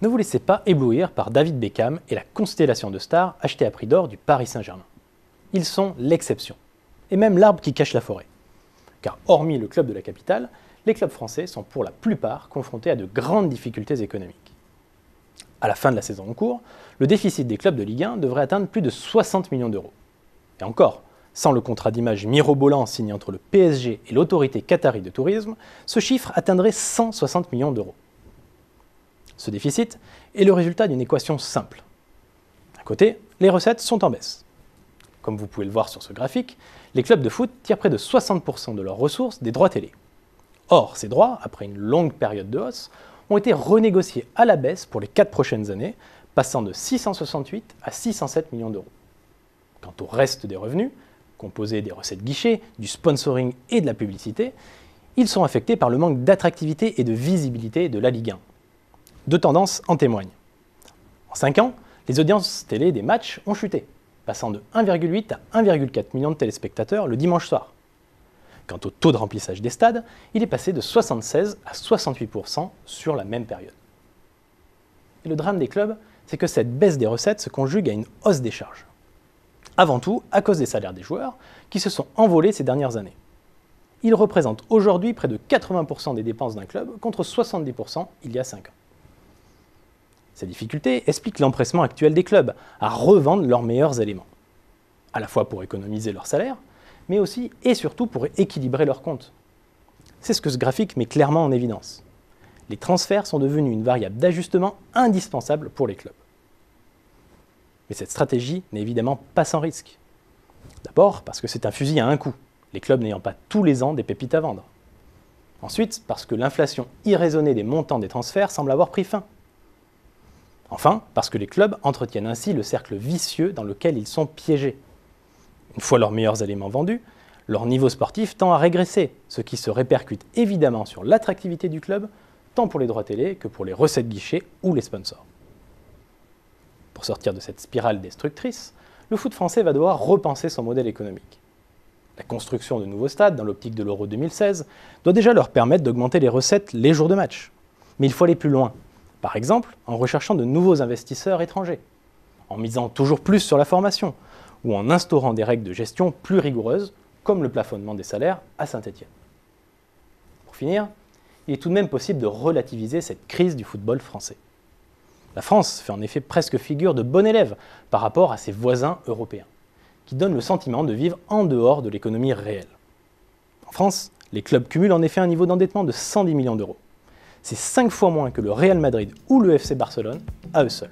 Ne vous laissez pas éblouir par David Beckham et la constellation de stars achetées à prix d'or du Paris Saint-Germain. Ils sont l'exception, et même l'arbre qui cache la forêt. Car hormis le club de la capitale, les clubs français sont pour la plupart confrontés à de grandes difficultés économiques. À la fin de la saison en cours, le déficit des clubs de Ligue 1 devrait atteindre plus de 60 millions d'euros. Et encore, sans le contrat d'image mirobolant signé entre le PSG et l'autorité qatari de tourisme, ce chiffre atteindrait 160 millions d'euros. Ce déficit est le résultat d'une équation simple. D'un côté, les recettes sont en baisse. Comme vous pouvez le voir sur ce graphique, les clubs de foot tirent près de 60% de leurs ressources des droits télé. Or, ces droits, après une longue période de hausse, ont été renégociés à la baisse pour les 4 prochaines années, passant de 668 à 607 millions d'euros. Quant au reste des revenus, composés des recettes guichets, du sponsoring et de la publicité, ils sont affectés par le manque d'attractivité et de visibilité de la Ligue 1. Deux tendances en témoignent. En 5 ans, les audiences télé des matchs ont chuté, passant de 1,8 à 1,4 million de téléspectateurs le dimanche soir. Quant au taux de remplissage des stades, il est passé de 76 à 68% sur la même période. Et le drame des clubs, c'est que cette baisse des recettes se conjugue à une hausse des charges. Avant tout, à cause des salaires des joueurs, qui se sont envolés ces dernières années. Ils représentent aujourd'hui près de 80% des dépenses d'un club, contre 70% il y a 5 ans. Ces difficultés expliquent l'empressement actuel des clubs à revendre leurs meilleurs éléments, à la fois pour économiser leurs salaires, mais aussi et surtout pour équilibrer leurs comptes. C'est ce que ce graphique met clairement en évidence. Les transferts sont devenus une variable d'ajustement indispensable pour les clubs. Mais cette stratégie n'est évidemment pas sans risque. D'abord parce que c'est un fusil à un coup, les clubs n'ayant pas tous les ans des pépites à vendre. Ensuite parce que l'inflation irraisonnée des montants des transferts semble avoir pris fin. Enfin, parce que les clubs entretiennent ainsi le cercle vicieux dans lequel ils sont piégés. Une fois leurs meilleurs éléments vendus, leur niveau sportif tend à régresser, ce qui se répercute évidemment sur l'attractivité du club, tant pour les droits télé que pour les recettes guichets ou les sponsors. Pour sortir de cette spirale destructrice, le foot français va devoir repenser son modèle économique. La construction de nouveaux stades dans l'optique de l'Euro 2016 doit déjà leur permettre d'augmenter les recettes les jours de match. Mais il faut aller plus loin. Par exemple, en recherchant de nouveaux investisseurs étrangers, en misant toujours plus sur la formation, ou en instaurant des règles de gestion plus rigoureuses, comme le plafonnement des salaires à Saint-Étienne. Pour finir, il est tout de même possible de relativiser cette crise du football français. La France fait en effet presque figure de bon élève par rapport à ses voisins européens, qui donnent le sentiment de vivre en dehors de l'économie réelle. En France, les clubs cumulent en effet un niveau d'endettement de 110 millions d'euros. C'est 5 fois moins que le Real Madrid ou le FC Barcelone à eux seuls.